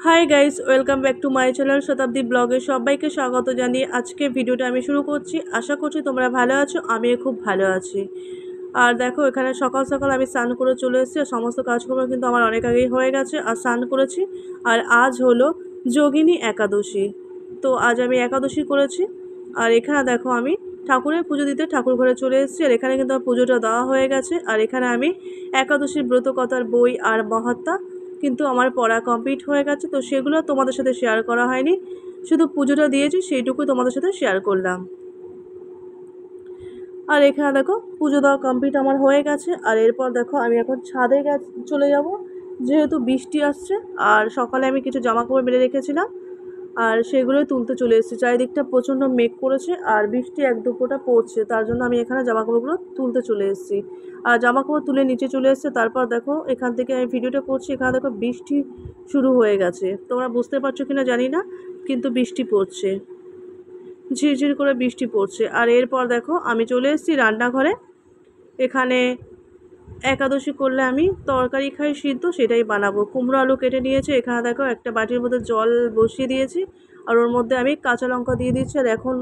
Hi guys, welcome back to my channel শতাব্দী ব্লগে সবাইকে স্বাগত জানিয়ে আজকে ভিডিওটা আমি শুরু করছি। আশা করছি তোমরা ভালো আছো, আমিও খুব ভালো আছি। আর দেখো, এখানে সকাল সকাল আমি স্নান করে চলে এসেছি। সমস্ত কাজকর্ম কিন্তু আমার অনেক আগেই হয়ে গেছে আর স্নান করেছি। আর আজ হলো যোগিনী একাদশী, তো আজ আমি একাদশী করেছি। আর এখানে দেখো, আমি ঠাকুরের পুজো দিতে ঠাকুর ঘরে চলে এসেছি। আর এখানে কিন্তু আমার পুজোটা দেওয়া হয়ে গেছে। আর এখানে আমি একাদশীর ব্রতকথার বই আর মহাত্মা কিন্তু আমার পড়া কমপ্লিট হয়ে গেছে, তো সেগুলো তোমাদের সাথে শেয়ার করা হয়নি, শুধু পুজোটা দিয়েছি সেইটুকুই তোমাদের সাথে শেয়ার করলাম। আর এখানে দেখো, পুজো দেওয়া কমপ্লিট আমার হয়ে গেছে। আর এরপর দেখো, আমি এখন ছাদে চলে যাব, যেহেতু বৃষ্টি আসছে। আর সকালে আমি কিছু জামা কাপড় মেলে রেখেছিলাম, আর সেগুলোই তুলতে চলে এসেছি। চারিদিকটা প্রচণ্ড মেঘ করেছে আর বৃষ্টি এক দুপোটা পড়ছে, তার জন্য আমি এখানে জামাকাপড়গুলো তুলতে চলে এসেছি। আর জামাকাপড় তুলে নিচে চলে এসেছে। তারপর দেখো, এখান থেকে আমি ভিডিওটা করছি। এখানে দেখো বৃষ্টি শুরু হয়ে গেছে, তোমরা বুঝতে পারছো কিনা জানি না, কিন্তু বৃষ্টি পড়ছে, ঝিরঝির করে বৃষ্টি পড়ছে। আর এরপর দেখো, আমি চলে এসেছি রান্নাঘরে। এখানে একাদশী করলে আমি তরকারি খাই সিদ্ধ, সেটাই বানাবো। কুমড়ো আলু কেটে নিয়েছি। এখানে দেখো, একটা বাটির মধ্যে জল বসিয়ে দিয়েছি, আর ওর মধ্যে আমি কাঁচা লঙ্কা দিয়ে দিচ্ছি। আর এখন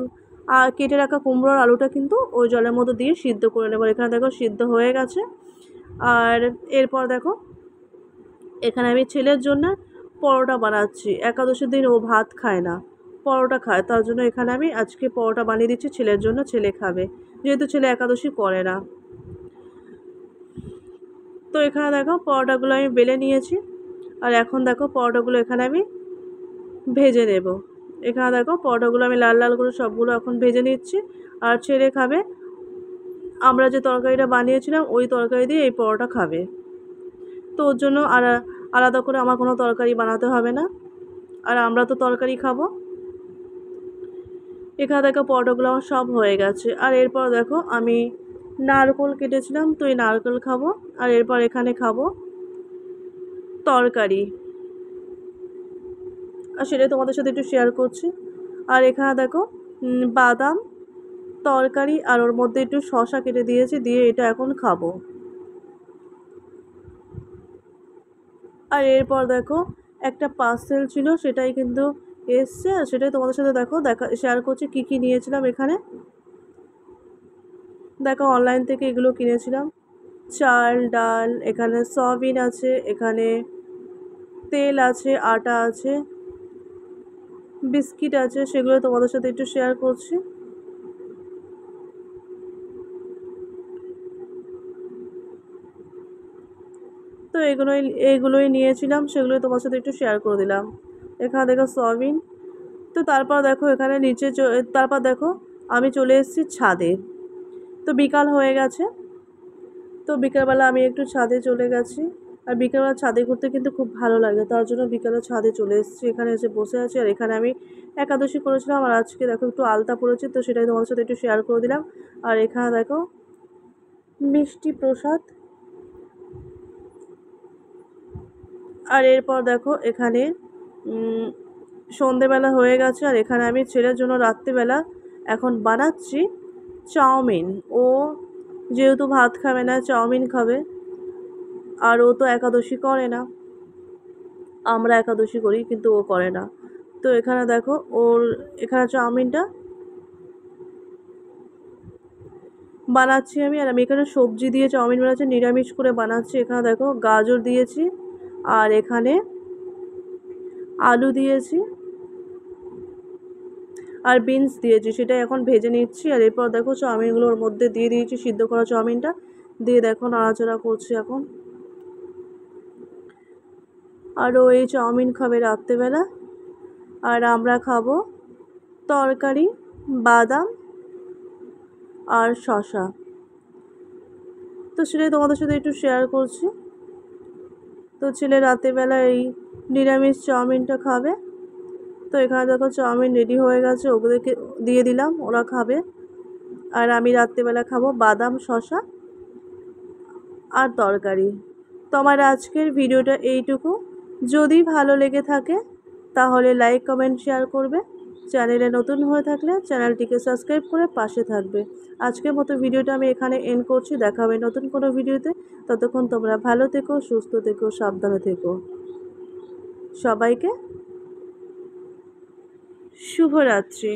কেটে রাখা কুমড়োর আলুটা কিন্তু ওই জলের মধ্যে দিয়ে সিদ্ধ করে নেবো। এখানে দেখো সিদ্ধ হয়ে গেছে। আর এরপর দেখো, এখানে আমি ছেলের জন্য পরোটা বানাচ্ছি। একাদশীর দিন ও ভাত খায় না, পরোটা খায়, তার জন্য এখানে আমি আজকে পরোটা বানিয়ে দিচ্ছি ছেলের জন্য। ছেলে খাবে, যেহেতু ছেলে একাদশী করে না। তো এখানে দেখো, পরোটাগুলো আমি বেলে নিয়েছি। আর এখন দেখো, পরোটাগুলো এখানে আমি ভেজে নেব। এখানে দেখো, পরোটাগুলো আমি লাল লাল করে সবগুলো এখন ভেজে নিচ্ছি। আর ছেলে খাবে, আমরা যে তরকারিটা বানিয়েছিলাম ওই তরকারি দিয়ে এই পরোটা খাবে, তো ওর জন্য আর আলাদা করে আমার কোনো তরকারি বানাতে হবে না, আর আমরা তো তরকারি খাবো। এখানে দেখো, পরোটাগুলো আমার সব হয়ে গেছে। আর এরপর দেখো, আমি নারকেল কেটেছিলাম, তো এই নারকেল খাবো। আর এরপর এখানে খাবো তরকারি, আর সেটাই তোমাদের সাথে একটু শেয়ার করছি। আর এখানে দেখো, বাদাম তরকারি, আর ওর মধ্যে একটু শসা কেটে দিয়েছি, দিয়ে এটা এখন খাবো। আর এরপর দেখো, একটা পার্সেল ছিল, সেটাই কিন্তু এসছে, আর সেটাই তোমাদের সাথে শেয়ার করছি কী কী নিয়েছিলাম। এখানে দেখো, অনলাইন থেকে এগুলো কিনেছিলাম। চাল, ডাল, এখানে সয়াবিন আছে, এখানে তেল আছে, আটা আছে, বিস্কিট আছে, সেগুলো তোমাদের সাথে একটু শেয়ার করছি। তো এগুলোই নিয়েছিলাম, সেগুলোই তোমার সাথে একটু শেয়ার করে দিলাম। এখানে দেখো সয়াবিন। তো তারপর দেখো, এখানে তারপর দেখো, আমি চলে এসেছি ছাদে। তো বিকাল হয়ে গেছে, তো বিকালবেলা আমি একটু ছাদে চলে গেছি। আর বিকালবেলা ছাদে ঘুরতে কিন্তু খুব ভালো লাগে, তার জন্য বিকালে ছাদে চলে এসেছি। এখানে এসে বসে আছি। আর এখানে আমি একাদশী করেছিলাম, আর আজকে দেখো একটু আলতা পড়েছি, তো সেটাই তোমাদের সাথে একটু শেয়ার করে দিলাম। আর এখানে দেখো মিষ্টি প্রসাদ। আর এরপর দেখো, এখানে সন্ধেবেলা হয়ে গেছে। আর এখানে আমি ছেলের জন্য রাত্রিবেলা এখন বানাচ্ছি চাউমিন। ও যেহেতু ভাত খাবে না, চাউমিন খাবে। আর ও তো একাদশী করে না, আমরা একাদশী করি কিন্তু ও করে না। তো এখানে দেখো, এখানে চাউমিনটা বানাচ্ছি আমি। আর আমি এখানে সবজি দিয়ে চাউমিন বানাচ্ছি, নিরামিষ করে বানাচ্ছি। এখানে দেখো, গাজর দিয়েছি, আর এখানে আলু দিয়েছি, আর বিনস দিয়েছি, সেটা এখন ভেজে নিচ্ছি। আর এরপর দেখো, চাউমিনগুলো ওর মধ্যে দিয়ে দিয়েছি, সিদ্ধ করা চাউমিনটা দিয়ে দেখো নাড়াচাড়া করছি এখন। আর ও এই চাউমিন খাবে রাত্রেবেলা, আর আমরা খাবো তরকারি, বাদাম আর শসা। তো সেটাই তোমাদের সাথে একটু শেয়ার করছি। তো ছেলে রাত্রেবেলা এই নিরামিষ চাউমিনটা খাবে। তো এখানে দেখো, চাউমিন রেডি হয়ে গেছে, ওগুলোকে দিয়ে দিলাম, ওরা খাবে। আর আমি রাত্রেবেলা খাবো বাদাম, শসা আর তরকারি। তো আমার আজকের ভিডিওটা এইটুকু। যদি ভালো লেগে থাকে তাহলে লাইক, কমেন্ট, শেয়ার করবে। চ্যানেলে নতুন হয়ে থাকলে চ্যানেলটিকে সাবস্ক্রাইব করে পাশে থাকবে। আজকের মতো ভিডিওটা আমি এখানে এন্ড করছি। দেখা হবে নতুন কোনো ভিডিওতে। ততক্ষণ তোমরা ভালো থেকো, সুস্থ থেকো, সাবধানে থেকো। সবাইকে শুভরাত্রি।